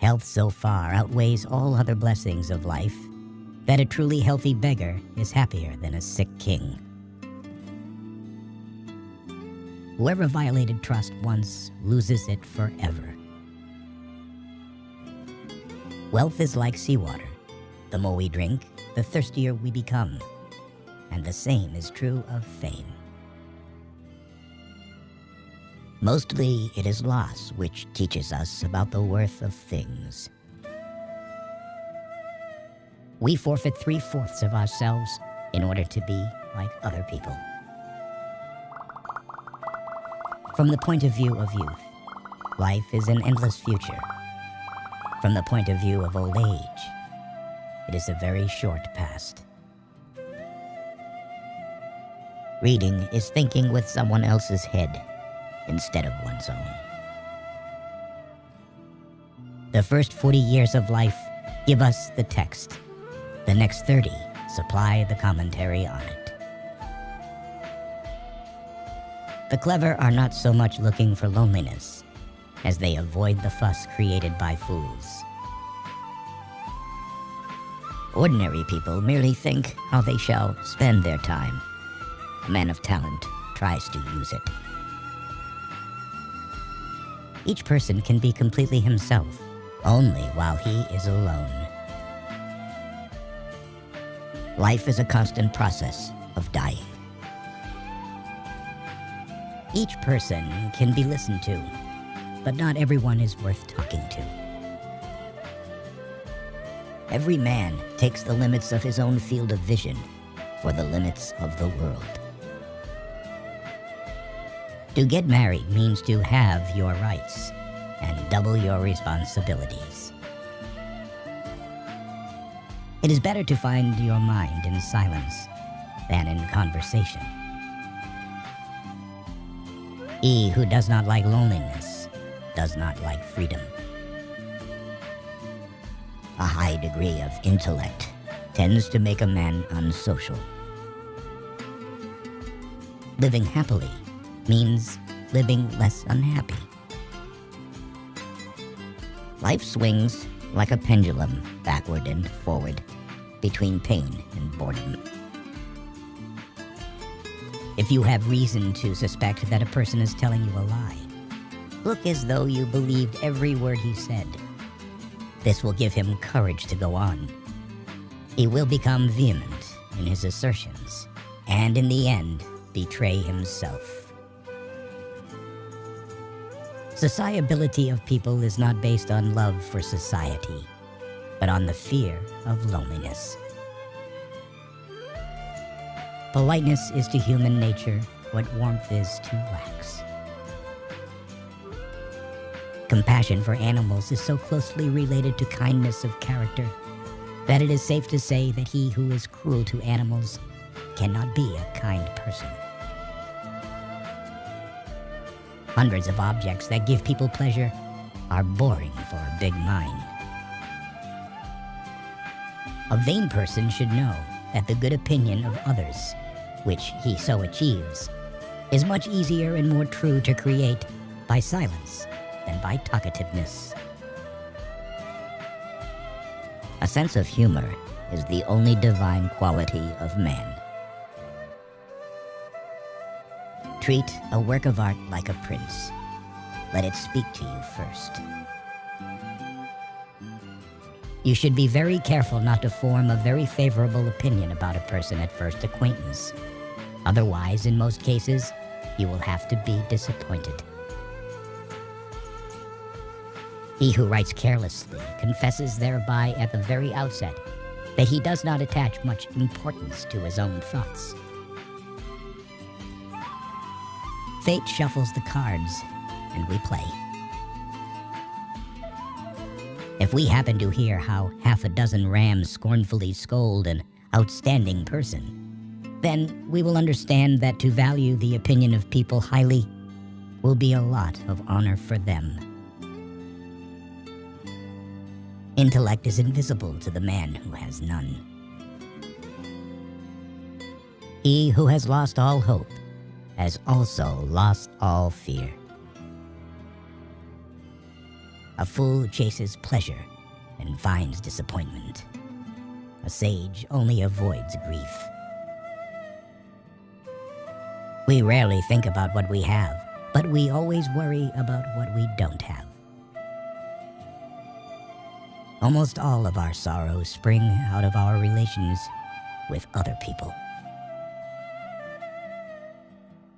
Health so far outweighs all other blessings of life that a truly healthy beggar is happier than a sick king. Whoever violated trust once loses it forever. Wealth is like seawater. The more we drink, the thirstier we become. And the same is true of fame. Mostly it is loss which teaches us about the worth of things. We forfeit 3/4 of ourselves in order to be like other people. From the point of view of youth, life is an endless future. From the point of view of old age, it is a very short past. Reading is thinking with someone else's head instead of one's own. The first 40 years of life give us the text. The next 30 supply the commentary on it. The clever are not so much looking for loneliness as they avoid the fuss created by fools. Ordinary people merely think how they shall spend their time. A man of talent tries to use it. Each person can be completely himself only while he is alone. Life is a constant process of dying. Each person can be listened to, but not everyone is worth talking to. Every man takes the limits of his own field of vision for the limits of the world. To get married means to have your rights and double your responsibilities. It is better to find your mind in silence than in conversation. He who does not like loneliness does not like freedom. A high degree of intellect tends to make a man unsocial. Living happily means living less unhappy. Life swings like a pendulum backward and forward between pain and boredom. If you have reason to suspect that a person is telling you a lie, look as though you believed every word he said. This will give him courage to go on. He will become vehement in his assertions, and in the end, betray himself. Sociability of people is not based on love for society, but on the fear of loneliness. Politeness is to human nature what warmth is to wax. Compassion for animals is so closely related to kindness of character that it is safe to say that he who is cruel to animals cannot be a kind person. Hundreds of objects that give people pleasure are boring for a big mind. A vain person should know that the good opinion of others, which he so achieves, is much easier and more true to create by silence than by talkativeness. A sense of humor is the only divine quality of man. Treat a work of art like a prince. Let it speak to you first. You should be very careful not to form a very favorable opinion about a person at first acquaintance. Otherwise, in most cases, you will have to be disappointed. He who writes carelessly confesses thereby at the very outset that he does not attach much importance to his own thoughts. Fate shuffles the cards, and we play. If we happen to hear how half a dozen rams scornfully scold an outstanding person, then we will understand that to value the opinion of people highly will be a lot of honor for them. Intellect is invisible to the man who has none. He who has lost all hope has also lost all fear. A fool chases pleasure and finds disappointment. A sage only avoids grief. We rarely think about what we have, but we always worry about what we don't have. Almost all of our sorrows spring out of our relations with other people.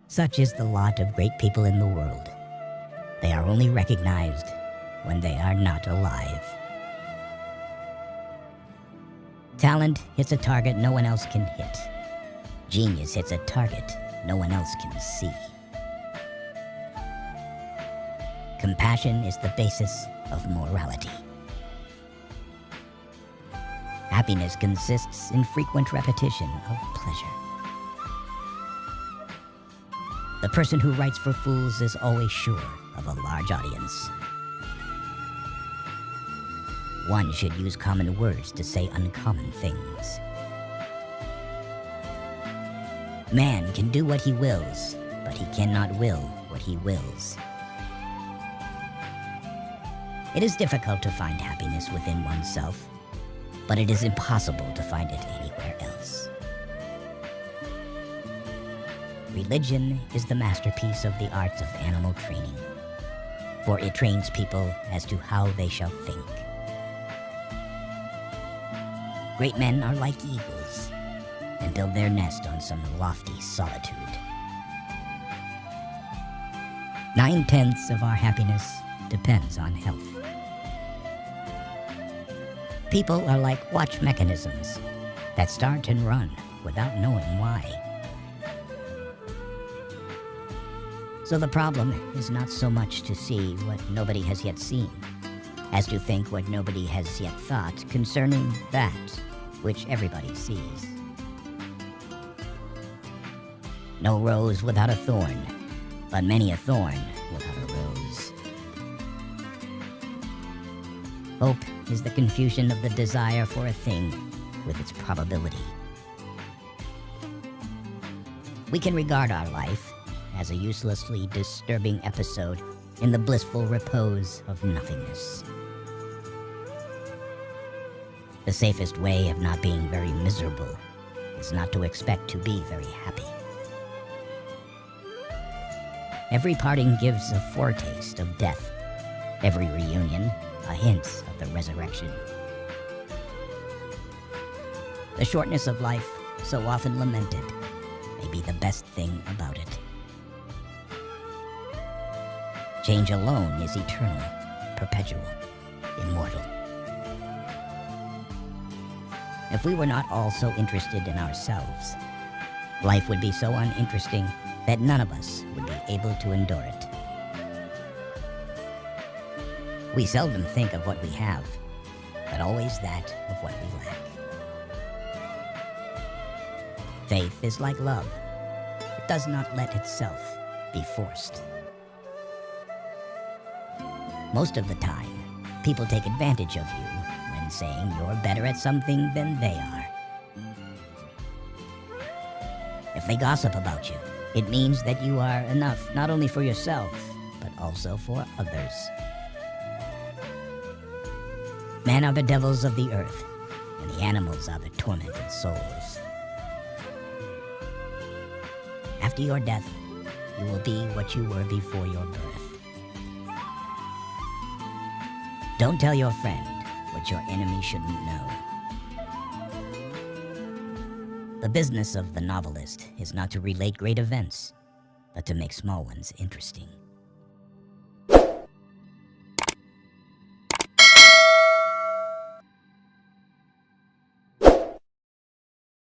Such is the lot of great people in the world. They are only recognized when they are not alive. Talent hits a target no one else can hit. Genius hits a target no one else can see. Compassion is the basis of morality. Happiness consists in frequent repetition of pleasure. The person who writes for fools is always sure of a large audience. One should use common words to say uncommon things. Man can do what he wills, but he cannot will what he wills. It is difficult to find happiness within oneself, but it is impossible to find it anywhere else. Religion is the masterpiece of the arts of animal training, for it trains people as to how they shall think. Great men are like eagles and build their nest on some lofty solitude. 9/10 of our happiness depends on health. People are like watch mechanisms that start and run without knowing why. So the problem is not so much to see what nobody has yet seen, as to think what nobody has yet thought concerning that which everybody sees. No rose without a thorn, but many a thorn without a rose. Hope is the confusion of the desire for a thing with its probability. We can regard our life as a uselessly disturbing episode in the blissful repose of nothingness. The safest way of not being very miserable is not to expect to be very happy. Every parting gives a foretaste of death, every reunion a hint of the resurrection. The shortness of life, so often lamented, may be the best thing about it. Change alone is eternal, perpetual, immortal. If we were not all so interested in ourselves, life would be so uninteresting that none of us would be able to endure it. We seldom think of what we have, but always that of what we lack. Faith is like love. It does not let itself be forced. Most of the time, people take advantage of you when saying you're better at something than they are. If they gossip about you, it means that you are enough not only for yourself, but also for others. Men are the devils of the earth, and the animals are the tormented souls. After your death, you will be what you were before your birth. Don't tell your friend what your enemy shouldn't know. The business of the novelist is not to relate great events, but to make small ones interesting.